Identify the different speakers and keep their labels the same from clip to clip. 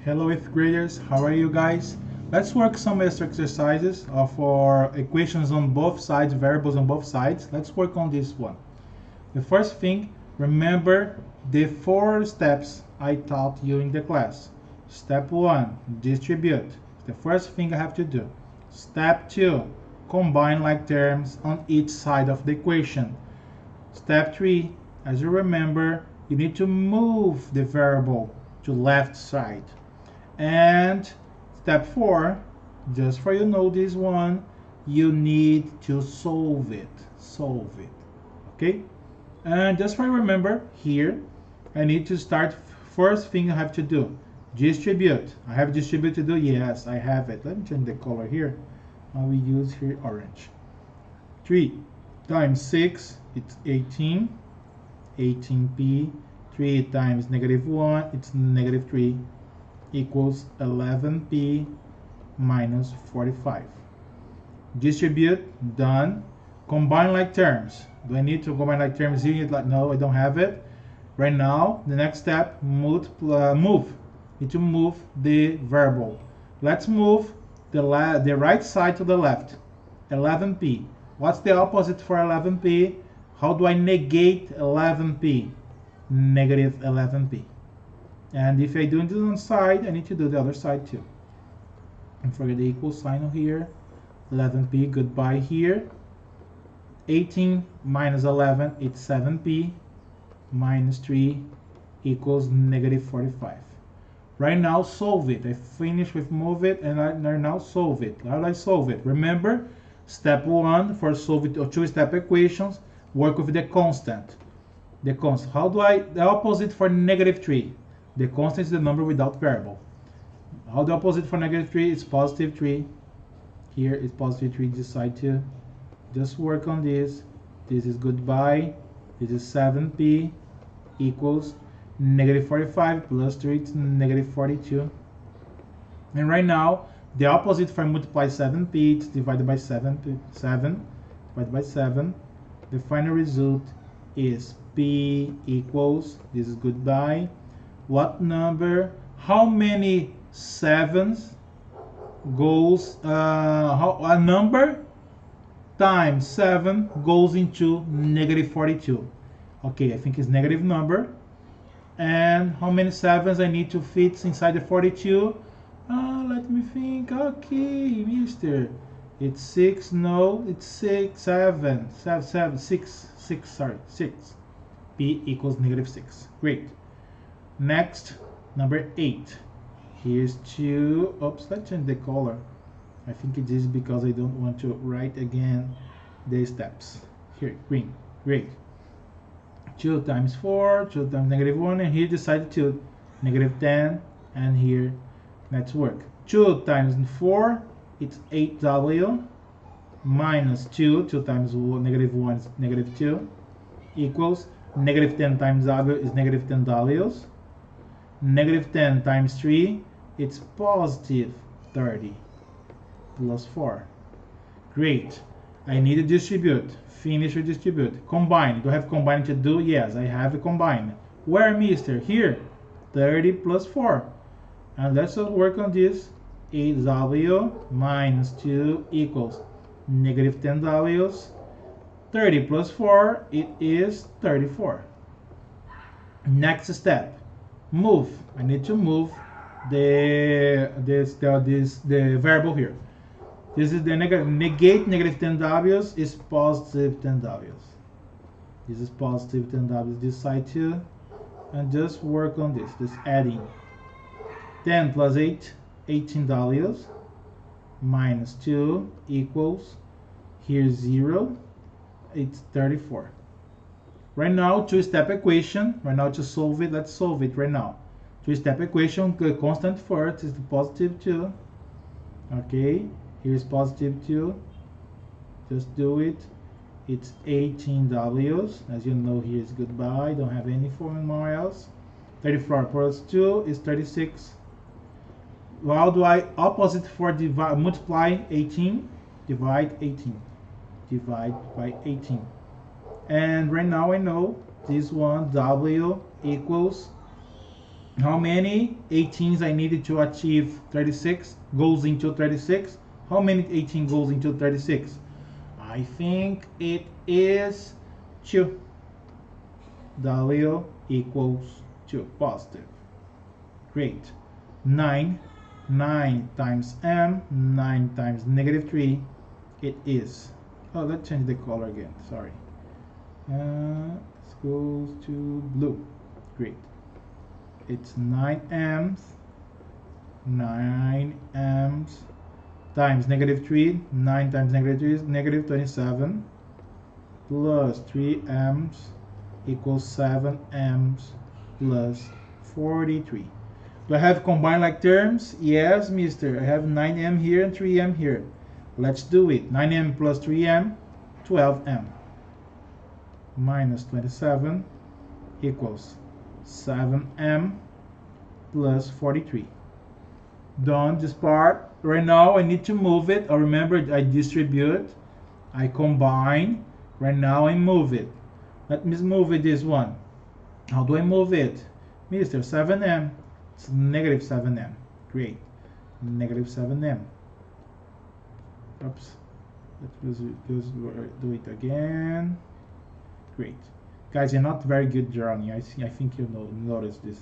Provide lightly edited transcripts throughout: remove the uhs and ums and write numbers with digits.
Speaker 1: Hello 8th graders, how are you guys? Let's work some extra exercises for equations on both sides, variables on both sides. Let's work on this one. The first thing, remember the 4 steps I taught you in the class. Step 1, distribute. The first thing I have to do. Step 2, combine like terms on each side of the equation. Step 3, as you remember, you need to move the variable to left side. And step 4, just for you know this one, you need to solve it. Okay? And just for you remember here, I need to start. First thing I have to do, distribute. I have distribute to do. Yes, I have it. Let me change the color here. We use here orange. 3 times 6, it's 18. 18p. 3 times -1, it's -3, equals 11p minus 45. Distribute, done. Combine like terms. Do I need to combine like terms here? Like, no, I don't have it. Right now, the next step, move. Need to move the variable. Let's move the right side to the left. 11p. What's the opposite for 11p? How do I negate 11p? Negative 11p. And if I do it on one side, I need to do the other side too. And forget the equal sign here. 11p, goodbye here. 18 minus 11, it's 7p. Minus 3 equals -45. Right now, solve it. I finished with move it, and I now solve it. How do I solve it? Remember, step 1 for solving two-step equations, work with the constant. The constant. How do I, the opposite for -3? The constant is the number without variable. How the opposite for -3 is +3. Here is +3, this side too. Just work on this. This is goodbye. This is 7p equals -45 plus 3, it's -42. And right now, the opposite for multiply 7p, it's divided by 7, divided by 7. The final result is p equals, this is goodbye. What number? How many 7s goes, a number times 7 goes into -42. Okay, I think it's negative number. And how many 7s I need to fit inside the 42? Let me think. Okay, mister. It's 6, no, it's 6, 7, 6. P equals -6. Great. Next, number 8. Here's 2. Oops, let's change the color. I think it is because I don't want to write again the steps. Here, green. Great. 2 times 4, 2 times -1, and here decided to -10, and here, let's work. 2 times 4, it's 8w, minus 2, 2 times -1 is -2, equals -10 times w is -10w's. -10 times 3, it's +30, plus 4. Great. I need to distribute. Finish or distribute. Combine. Do I have combine to do? Yes, I have a combine. Where, mister? Here. 30 plus 4. And let's work on this. 8w minus 2 equals -10w's. 30 plus 4, it is 34. Next step. Move. I need to move the variable here. This is the negate -10w's is +10w's. This is +10w's this side too. And just work on this. Just adding 10 plus 8, 18w's, minus 2 equals, here's 0, it's 34. Right now, two-step equation. Right now to solve it, let's solve it right now. Two-step equation, constant first is the +2. Okay. Here's +2. Just do it. It's 18w's. As you know, here's goodbye. Don't have any form more else. 34 plus 2 is 36. How do I opposite for multiply 18? Divide 18. Divide by 18. And right now I know this one w equals How many 18s I needed to achieve 36 goes into 36? How many 18 goes into 36? I think it is 2. W equals 2, positive. Great. 9. 9 times m, 9 times negative 3, it is. Oh, let's change the color again, sorry. Let's go to blue. Great. It's 9 m's, 9 m's times negative 3. 9 times negative 3 is negative 27, plus 3 m's equals 7 m's plus 43. Do I have combined like terms? Yes, mister. I have 9m here and 3m here. Let's do it. 9m plus 3m, 12m. Minus 27 equals 7m plus 43. Done this part. Right now I need to move it. Oh, remember, I distribute, I combine. Right now I move it. Let me move it this one. How do I move it? Mister, 7m. It's negative 7m. Great. Negative 7m. Oops. Let's do it again. Great. Guys, you're not very good drawing. I think you noticed this.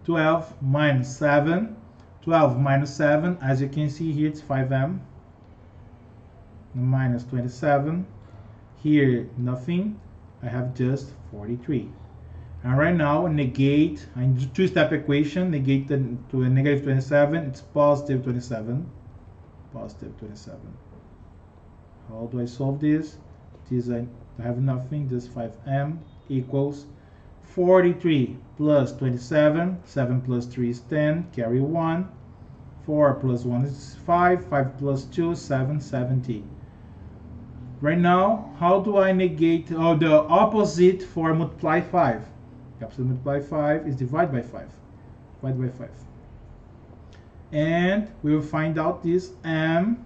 Speaker 1: 12 minus 7. 12 minus 7. As you can see here, it's 5m. Minus 27. Here, nothing. I have just 43. And right now, negate, two-step equation, negate to a negative 27, it's positive 27. Positive 27. How do I solve this? I have nothing, just 5m equals 43 plus 27. 7 plus 3 is 10, carry 1. 4 plus 1 is 5. 5 plus 2 is 7, 70. Right now, how do I negate, the opposite for multiply 5? The opposite multiply 5 is divide by 5. Divide by 5. And we will find out this m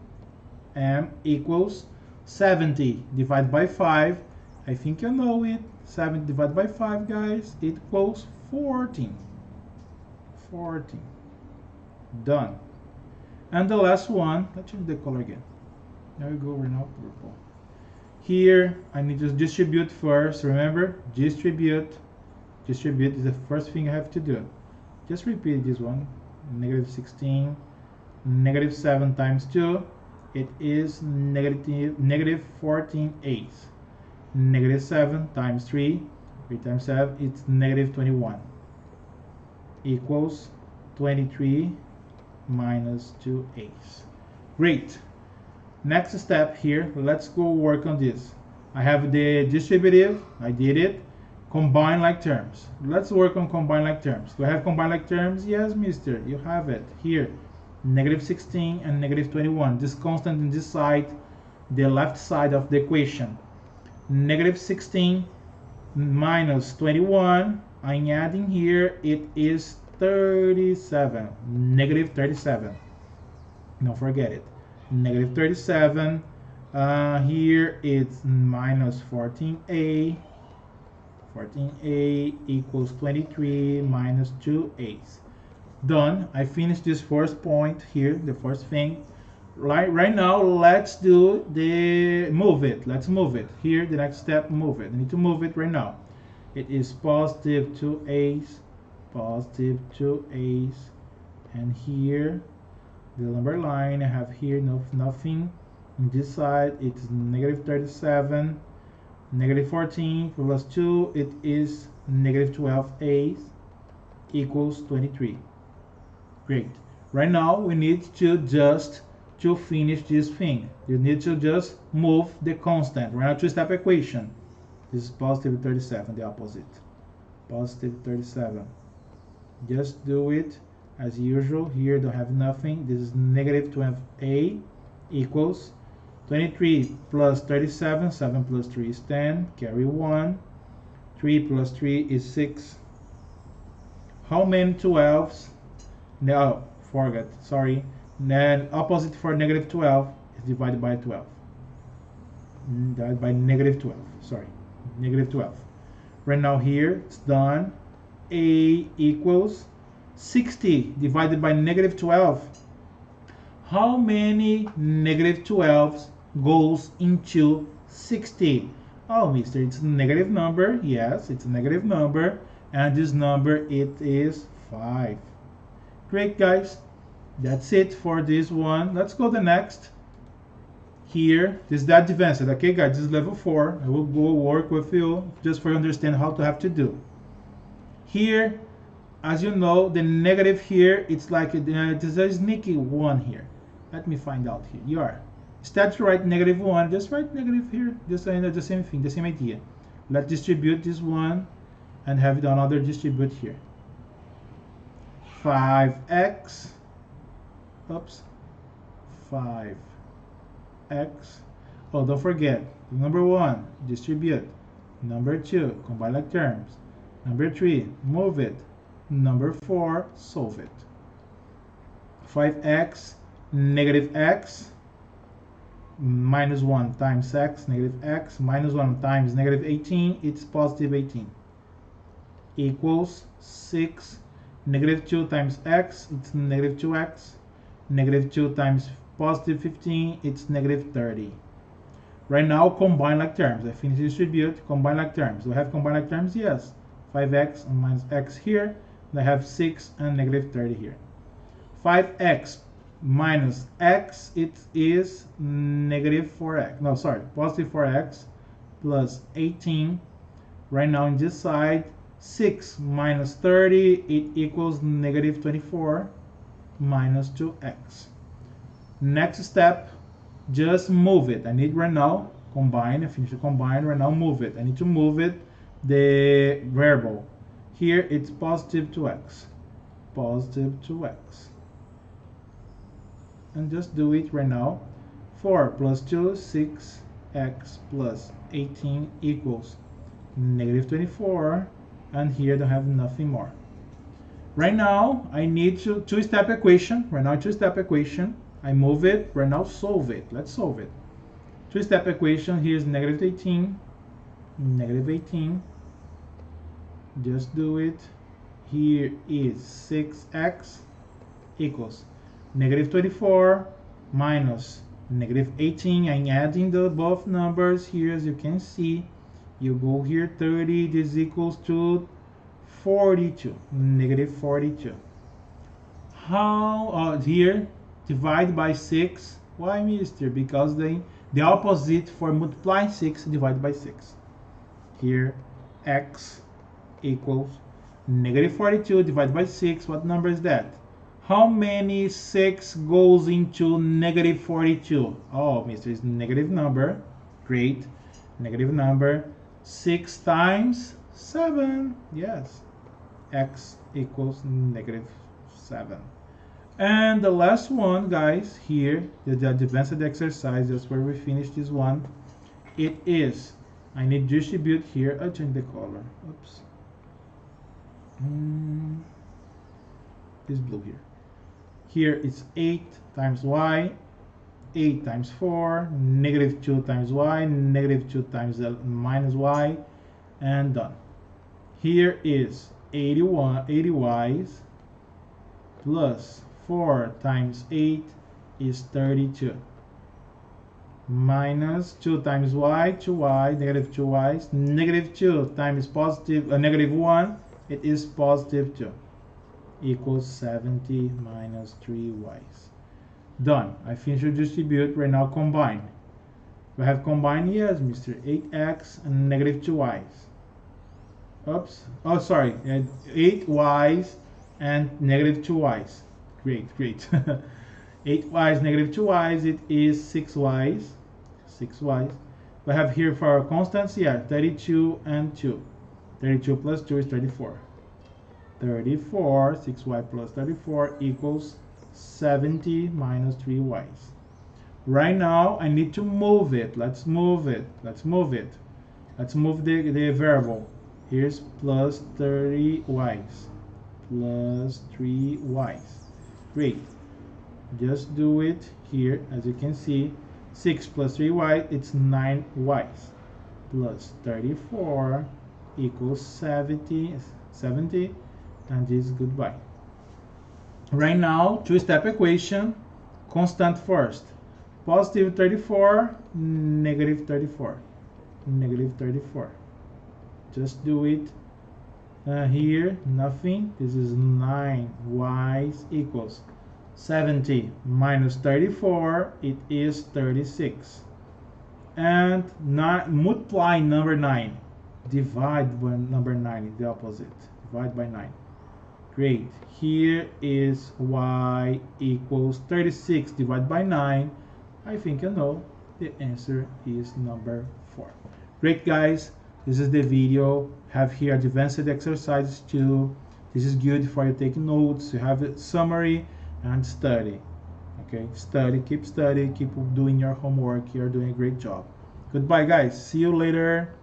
Speaker 1: equals 70 divided by 5. I think you know it. 7 divided by 5, guys, it equals 14. 14. Done. And the last one, let's change the color again. There we go, we're now purple. Here, I need to distribute first. Remember, distribute. Distribute is the first thing I have to do. Just repeat this one. Negative 16. Negative 7 times 2. It is negative 14 eighths. Negative 7 times 3. 3 times 7, it's negative 21. Equals 23 minus 2 eighths. Great. Next step here, let's go work on this. I have the distributive, I did it. Combine like terms. Let's work on combine like terms. Do I have combine like terms? Yes, mister, you have it. Here, negative 16 and negative 21. This constant in this side, the left side of the equation. Negative 16 minus 21, I'm adding here, it is 37. Negative 37. Don't forget it. Negative 37. Here it's minus 14a. 14a equals 23 minus 2 eighths. Done. I finished this first point here, the first thing. Right now, let's do the move it. Let's move it. Here, the next step, move it. I need to move it right now. It is positive 2 eighths, positive 2 eighths, and here, the number line I have here, nothing. On this side, it's negative 37. Negative 14 plus 2, it is negative 12 eighths equals 23. Great. Right now, we need to just to finish this thing. You need to just move the constant. Right now, two-step equation. This is positive 37, the opposite. Positive 37. Just do it as usual. Here, don't have nothing. This is negative 12a equals 23 plus 37, 7 plus 3 is 10, carry 1. 3 plus 3 is 6. How many 12s? No, forget, sorry. Then opposite for negative 12 is divided by 12. Divided by negative 12, sorry, negative 12. Right now here, it's done. A equals 60 divided by negative 12. How many negative 12s goes into 60? Oh, mister, it's a negative number. Yes, it's a negative number. And this number, it is 5. Great, guys. That's it for this one. Let's go to the next. Here, this is the advanced. Okay, guys, this is level 4. I will go work with you just for you to understand how to have to do. Here, as you know, the negative here, it's like there's a sneaky one here. Let me find out here. You are. Instead to write negative 1, just write negative here. Just the same thing, the same idea. Let's distribute this one and have another distribute here. 5x. Oops. 5x. Oh, don't forget. Number 1, distribute. Number 2, combine like terms. Number 3, move it. Number 4, solve it. 5x negative x minus 1 times x negative x minus 1 times negative 18, it's positive 18, equals 6. Negative 2 times x, it's negative 2x. Negative 2 times positive 15, it's negative 30. Right now, combine like terms. I finish distribute, combine like terms. Do I have combine like terms? Yes. 5x and minus x here. And I have 6 and negative 30 here. 5x minus x, it is negative 4x. No, sorry, positive 4x plus 18. Right now in this side, 6 minus 30, it equals negative 24 minus 2x. Next step, just move it. I need right now, combine, I finish the combine, right now move it. I need to move it, the variable. Here it's positive 2x, positive 2x. And just do it right now. 4 plus 2, 6x plus 18 equals negative 24. And here I don't have nothing more. Right now, I need to two-step equation. Right now, two-step equation. I move it. Right now, solve it. Let's solve it. Two-step equation. Here's negative 18. Negative 18. Just do it. Here is 6x equals negative 24 minus negative 18. I'm adding the both numbers here, as you can see. You go here 30, this equals to 42, negative 42. How, here, divide by 6. Why, mister? Because the opposite for multiplying 6, divide by 6. Here, x equals negative 42 divided by 6. What number is that? How many 6 goes into negative 42? Oh, mister, it's negative number. Great. Negative number. 6 times 7. Yes. X equals negative 7. And the last one, guys, here, the advanced exercise, that's where we finish this one. It is, I need to distribute here. I'll change the color. Oops. This blue here. Here it's 8 times y, 8 times 4, negative 2 times y, negative 2 times minus y, and done. Here is 80 y's plus 4 times 8 is 32. Minus 2 times y, 2y, negative 2y's. Negative 2 times positive, negative 1, it is positive 2. Equals 70 minus 3y's. Done. I finished to distribute. Right now combine. We have combined, yes, mister. 8x and negative 2y's. Oops. Oh, sorry. 8y's and negative 2y's. Great, great. 8y's, negative 2y's, it is 6y's. 6y's. We have here for our constants, yeah, 32 and 2. 32 plus 2 is 34. 34, 6y plus 34 equals 70 minus 3y's. Right now, I need to move it. Let's move it. Let's move it. Let's move the variable. Here's plus 30y's. Plus 3y's. Great. Just do it here. As you can see, 6 plus 3y, it's 9y's. Plus 34 equals 70. And this is goodbye. Right now, two-step equation, constant first. Positive 34, negative 34, negative 34. Just do it. Here, nothing. This is 9y equals 70 minus 34. It is 36. And multiply number 9. Divide by number 9, the opposite. Divide by 9. Great. Here is y equals 36 divided by 9. I think you know the answer is number 4. Great, guys. This is the video. Have here advanced exercises too. This is good for you taking notes. You have a summary and study. Okay, keep studying, keep doing your homework. You're doing a great job. Goodbye, guys. See you later.